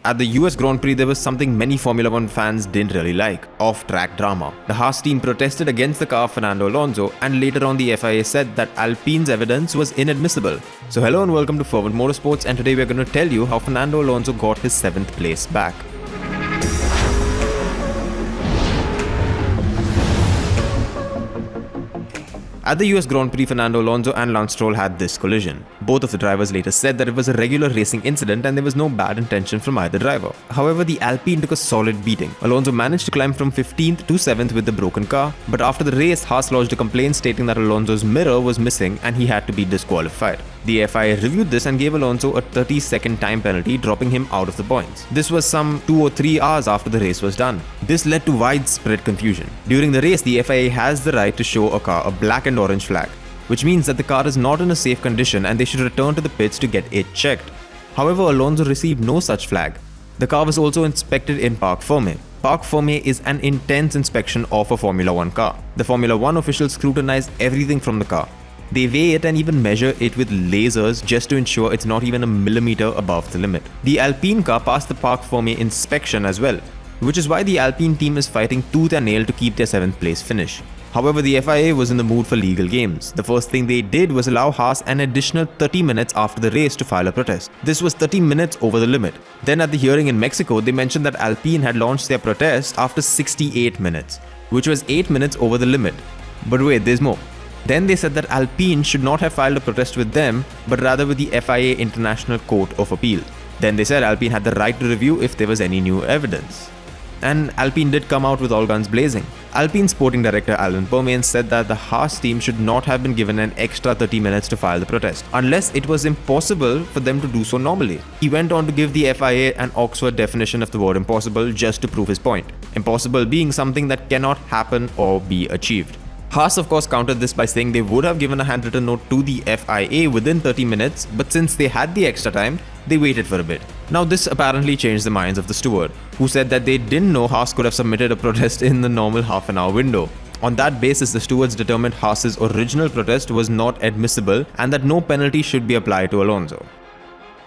At the US Grand Prix, there was something many Formula 1 fans didn't really like: off-track drama. The HAAS team protested against the car of Fernando Alonso, and later on the FIA said that Alpine's evidence was inadmissible. So hello and welcome to Forward Motorsports, and today we're going to tell you how Fernando Alonso got his 7th place back. At the US Grand Prix, Fernando Alonso and Lance Stroll had this collision. Both of the drivers later said that it was a regular racing incident and there was no bad intention from either driver. However, the Alpine took a solid beating. Alonso managed to climb from 15th to 7th with the broken car, but after the race, HAAS lodged a complaint stating that Alonso's mirror was missing and he had to be disqualified. The FIA reviewed this and gave Alonso a 30-second time penalty, dropping him out of the points. This was some 2 or 3 hours after the race was done. This led to widespread confusion. During the race, the FIA has the right to show a car a black and orange flag, which means that the car is not in a safe condition and they should return to the pits to get it checked. However, Alonso received no such flag. The car was also inspected in Parc Fermé. Parc Fermé is an intense inspection of a Formula 1 car. The Formula 1 officials scrutinize everything from the car. They weigh it and even measure it with lasers just to ensure it's not even a millimeter above the limit. The Alpine car passed the Parc Fermé inspection as well, which is why the Alpine team is fighting tooth and nail to keep their 7th place finish. However, the FIA was in the mood for legal games. The first thing they did was allow HAAS an additional 30 minutes after the race to file a protest. This was 30 minutes over the limit. Then at the hearing in Mexico, they mentioned that Alpine had launched their protest after 68 minutes, which was 8 minutes over the limit. But wait, there's more. Then they said that Alpine should not have filed a protest with them, but rather with the FIA International Court of Appeal. Then they said Alpine had the right to review if there was any new evidence. And Alpine did come out with all guns blazing. Alpine sporting director Alain Permain said that the HAAS team should not have been given an extra 30 minutes to file the protest, unless it was impossible for them to do so normally. He went on to give the FIA an Oxford definition of the word impossible just to prove his point. Impossible being something that cannot happen or be achieved. HAAS of course countered this by saying they would have given a handwritten note to the FIA within 30 minutes, but since they had the extra time, they waited for a bit. Now this apparently changed the minds of the steward, who said that they didn't know HAAS could have submitted a protest in the normal half-an-hour window. On that basis, the stewards determined HAAS's original protest was not admissible and that no penalty should be applied to Alonso.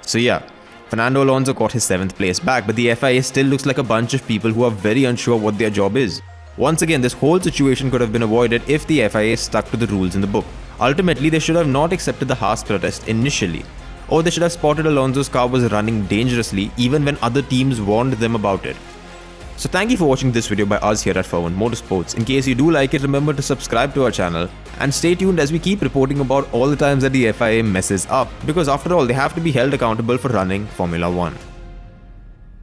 So yeah, Fernando Alonso got his 7th place back, but the FIA still looks like a bunch of people who are very unsure what their job is. Once again, this whole situation could have been avoided if the FIA stuck to the rules in the book. Ultimately, they should have not accepted the HAAS protest initially, or they should have spotted Alonso's car was running dangerously even when other teams warned them about it. So thank you for watching this video by us here at Forward Motorsports. In case you do like it, remember to subscribe to our channel and stay tuned as we keep reporting about all the times that the FIA messes up, because after all, they have to be held accountable for running Formula 1.